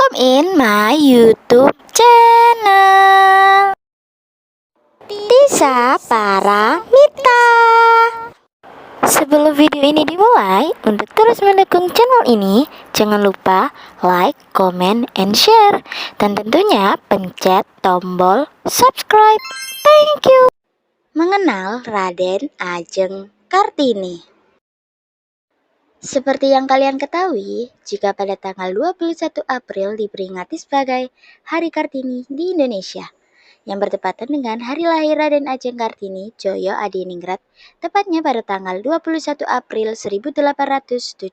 Welcome in my YouTube channel Tisa Paramita. Sebelum video ini dimulai, untuk terus mendukung channel ini, jangan lupa like, comment, and share, dan tentunya pencet tombol subscribe. Thank you. Mengenal Raden Ajeng Kartini. Seperti yang kalian ketahui, jika pada tanggal 21 April diperingati sebagai Hari Kartini di Indonesia, yang bertepatan dengan hari lahir Raden Ajeng Kartini Djoyo Adiningrat, tepatnya pada tanggal 21 April 1879.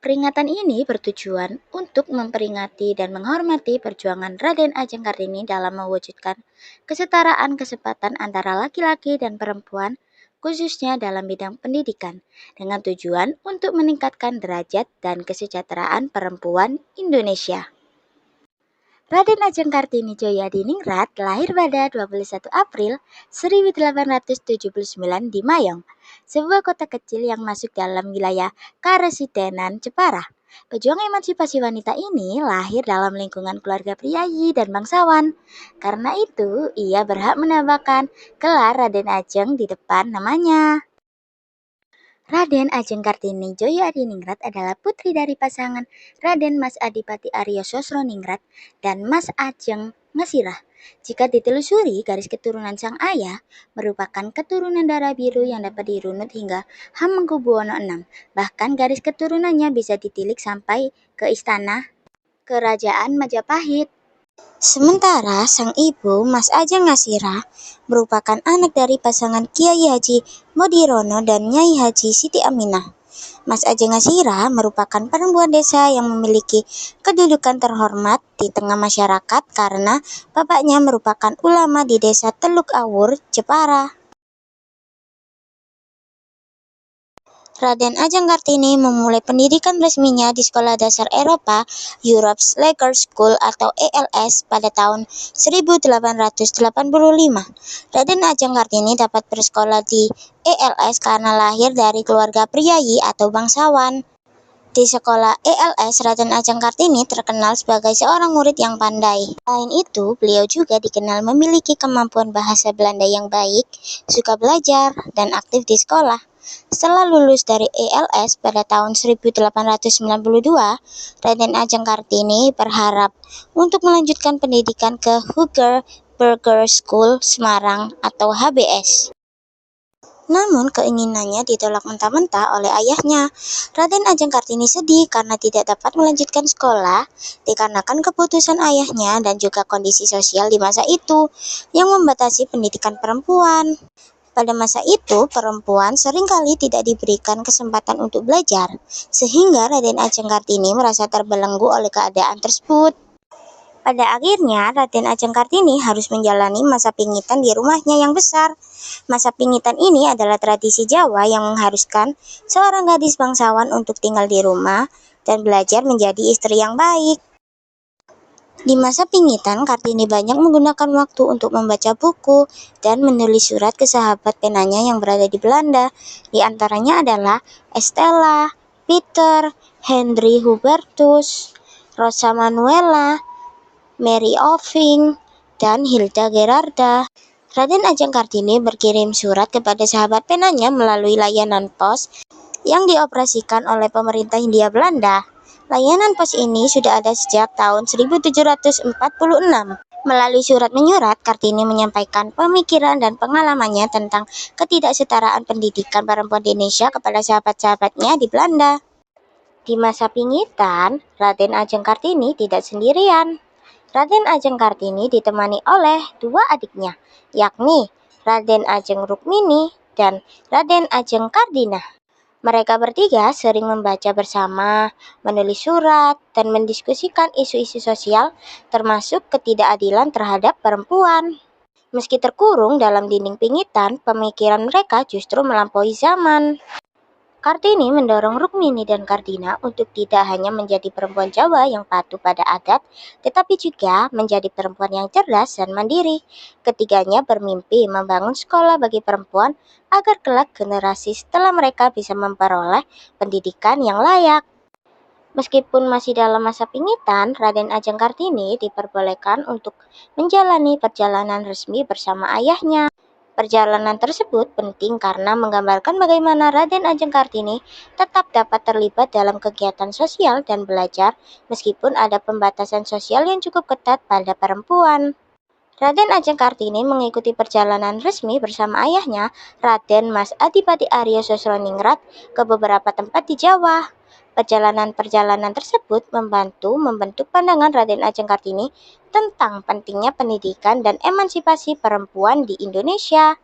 Peringatan ini bertujuan untuk memperingati dan menghormati perjuangan Raden Ajeng Kartini dalam mewujudkan kesetaraan kesempatan antara laki-laki dan perempuan, khususnya dalam bidang pendidikan, dengan tujuan untuk meningkatkan derajat dan kesejahteraan perempuan Indonesia. Raden Ajeng Kartini Djoyo Adiningrat lahir pada 21 April 1879 di Mayong, sebuah kota kecil yang masuk dalam wilayah Karesidenan Jepara. Pejuang emansipasi wanita ini lahir dalam lingkungan keluarga priayi dan bangsawan. Karena itu, ia berhak menambahkan gelar Raden Ajeng di depan namanya. Raden Ajeng Kartini Djoyo Adiningrat adalah putri dari pasangan Raden Mas Adipati Aryo Sosroningrat dan Mas Ajeng Ngasirah. Jika ditelusuri, garis keturunan sang ayah merupakan keturunan darah biru yang dapat dirunut hingga Hamengkubuwono VI. Bahkan garis keturunannya bisa ditilik sampai ke istana Kerajaan Majapahit. Sementara sang ibu, Mas Ajeng Ngasirah, merupakan anak dari pasangan Kiai Haji Modirono dan Nyai Haji Siti Aminah. Mas Ajeng Ngasirah merupakan perempuan desa yang memiliki kedudukan terhormat di tengah masyarakat karena bapaknya merupakan ulama di desa Teluk Awur, Jepara. Raden Ajeng Kartini memulai pendidikan resminya di Sekolah Dasar Eropa Europe's Lager School atau ELS pada tahun 1885. Raden Ajeng Kartini dapat bersekolah di ELS karena lahir dari keluarga priayi atau bangsawan. Di sekolah ELS, Raden Ajeng Kartini terkenal sebagai seorang murid yang pandai. Selain itu, beliau juga dikenal memiliki kemampuan bahasa Belanda yang baik, suka belajar, dan aktif di sekolah. Setelah lulus dari ELS pada tahun 1892, Raden Ajeng Kartini berharap untuk melanjutkan pendidikan ke Hugger Burger School Semarang atau HBS. Namun keinginannya ditolak mentah-mentah oleh ayahnya. Raden Ajeng Kartini sedih karena tidak dapat melanjutkan sekolah dikarenakan keputusan ayahnya dan juga kondisi sosial di masa itu yang membatasi pendidikan perempuan. Pada masa itu, perempuan seringkali tidak diberikan kesempatan untuk belajar, sehingga Raden Ajeng Kartini merasa terbelenggu oleh keadaan tersebut. Pada akhirnya, Raden Ajeng Kartini harus menjalani masa pingitan di rumahnya yang besar. Masa pingitan ini adalah tradisi Jawa yang mengharuskan seorang gadis bangsawan untuk tinggal di rumah dan belajar menjadi istri yang baik. Di masa pingitan, Kartini banyak menggunakan waktu untuk membaca buku dan menulis surat ke sahabat penanya yang berada di Belanda. Di antaranya adalah Estella, Peter, Henry Hubertus, Rosa Manuela, Mary Oving, dan Hilda Gerarda. Raden Ajeng Kartini berkirim surat kepada sahabat penanya melalui layanan pos yang dioperasikan oleh pemerintah Hindia Belanda. Layanan pos ini sudah ada sejak tahun 1746. Melalui surat menyurat, Kartini menyampaikan pemikiran dan pengalamannya tentang ketidaksetaraan pendidikan perempuan di Indonesia kepada sahabat-sahabatnya di Belanda. Di masa pingitan, Raden Ajeng Kartini tidak sendirian. Raden Ajeng Kartini ditemani oleh dua adiknya, yakni Raden Ajeng Rukmini dan Raden Ajeng Kardinah. Mereka bertiga sering membaca bersama, menulis surat, dan mendiskusikan isu-isu sosial termasuk ketidakadilan terhadap perempuan. Meski terkurung dalam dinding pingitan, pemikiran mereka justru melampaui zaman. Kartini mendorong Rukmini dan Kardina untuk tidak hanya menjadi perempuan Jawa yang patuh pada adat, tetapi juga menjadi perempuan yang cerdas dan mandiri. Ketiganya bermimpi membangun sekolah bagi perempuan agar kelak generasi setelah mereka bisa memperoleh pendidikan yang layak. Meskipun masih dalam masa pingitan, Raden Ajeng Kartini diperbolehkan untuk menjalani perjalanan resmi bersama ayahnya. Perjalanan tersebut penting karena menggambarkan bagaimana Raden Ajeng Kartini tetap dapat terlibat dalam kegiatan sosial dan belajar meskipun ada pembatasan sosial yang cukup ketat pada perempuan. Raden Ajeng Kartini mengikuti perjalanan resmi bersama ayahnya, Raden Mas Adipati Arya Sosroningrat, ke beberapa tempat di Jawa. Perjalanan-perjalanan tersebut membantu membentuk pandangan Raden Ajeng Kartini tentang pentingnya pendidikan dan emansipasi perempuan di Indonesia.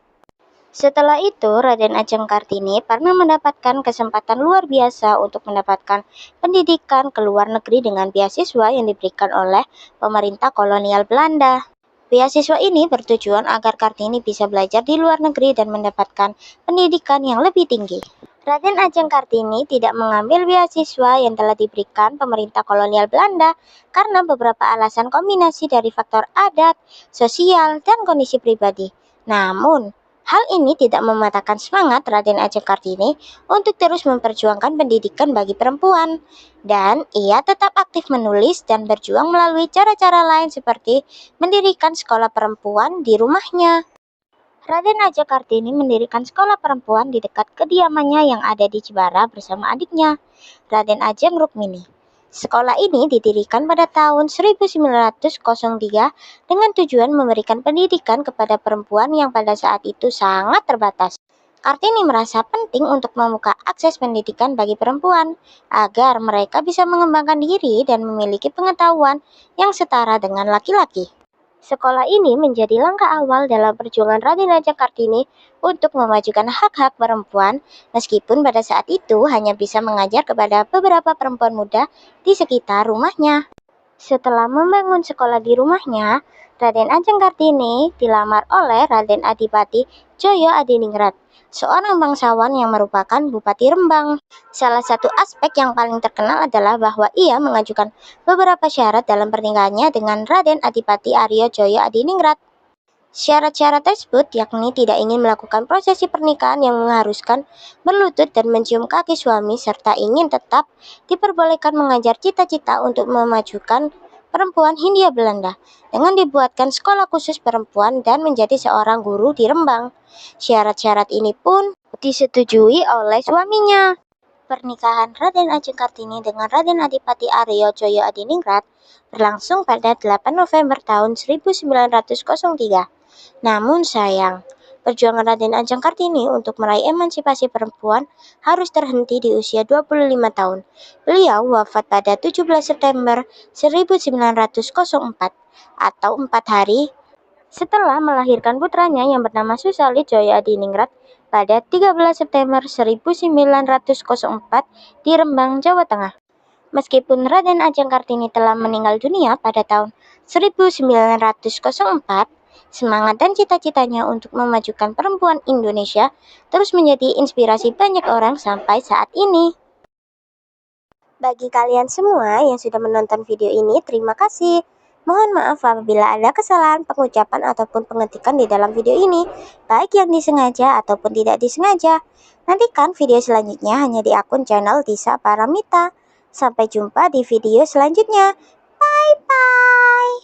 Setelah itu, Raden Ajeng Kartini pernah mendapatkan kesempatan luar biasa untuk mendapatkan pendidikan ke luar negeri dengan beasiswa yang diberikan oleh pemerintah kolonial Belanda. Beasiswa ini bertujuan agar Kartini bisa belajar di luar negeri dan mendapatkan pendidikan yang lebih tinggi. Raden Ajeng Kartini tidak mengambil beasiswa yang telah diberikan pemerintah kolonial Belanda karena beberapa alasan kombinasi dari faktor adat, sosial, dan kondisi pribadi. Namun, hal ini tidak mematahkan semangat Raden Ajeng Kartini untuk terus memperjuangkan pendidikan bagi perempuan. Dan ia tetap aktif menulis dan berjuang melalui cara-cara lain seperti mendirikan sekolah perempuan di rumahnya. Raden Ajeng Kartini mendirikan sekolah perempuan di dekat kediamannya yang ada di Jepara bersama adiknya, Raden Ajeng Rukmini. Sekolah ini didirikan pada tahun 1903 dengan tujuan memberikan pendidikan kepada perempuan yang pada saat itu sangat terbatas. Kartini merasa penting untuk membuka akses pendidikan bagi perempuan agar mereka bisa mengembangkan diri dan memiliki pengetahuan yang setara dengan laki-laki. Sekolah ini menjadi langkah awal dalam perjuangan Raden Ajeng Kartini untuk memajukan hak-hak perempuan, meskipun pada saat itu hanya bisa mengajar kepada beberapa perempuan muda di sekitar rumahnya. Setelah membangun sekolah di rumahnya, Raden Ajeng Kartini dilamar oleh Raden Adipati Joyo Adiningrat, seorang bangsawan yang merupakan Bupati Rembang. Salah satu aspek yang paling terkenal adalah bahwa ia mengajukan beberapa syarat dalam pernikahannya dengan Raden Adipati Aryo Joyo Adiningrat. Syarat-syarat tersebut yakni tidak ingin melakukan prosesi pernikahan yang mengharuskan berlutut dan mencium kaki suami serta ingin tetap diperbolehkan mengajar cita-cita untuk memajukan perempuan Hindia Belanda dengan dibuatkan sekolah khusus perempuan dan menjadi seorang guru di Rembang. Syarat-syarat ini pun disetujui oleh suaminya. Pernikahan Raden Ajeng Kartini dengan Raden Adipati Aryo Joyo Adiningrat berlangsung pada 8 November tahun 1903. Namun sayang, perjuangan Raden Ajeng Kartini untuk meraih emansipasi perempuan harus terhenti di usia 25 tahun. Beliau wafat pada 17 September 1904 atau 4 hari setelah melahirkan putranya yang bernama Susalit Joyo Adiningrat pada 13 September 1904 di Rembang, Jawa Tengah. Meskipun Raden Ajeng Kartini telah meninggal dunia pada tahun 1904, semangat dan cita-citanya untuk memajukan perempuan Indonesia terus menjadi inspirasi banyak orang sampai saat ini. Bagi kalian semua yang sudah menonton video ini, terima kasih. Mohon maaf apabila ada kesalahan pengucapan ataupun pengetikan di dalam video ini, baik yang disengaja ataupun tidak disengaja. Nantikan video selanjutnya hanya di akun channel Tisa Paramita. Sampai jumpa di video selanjutnya. Bye-bye.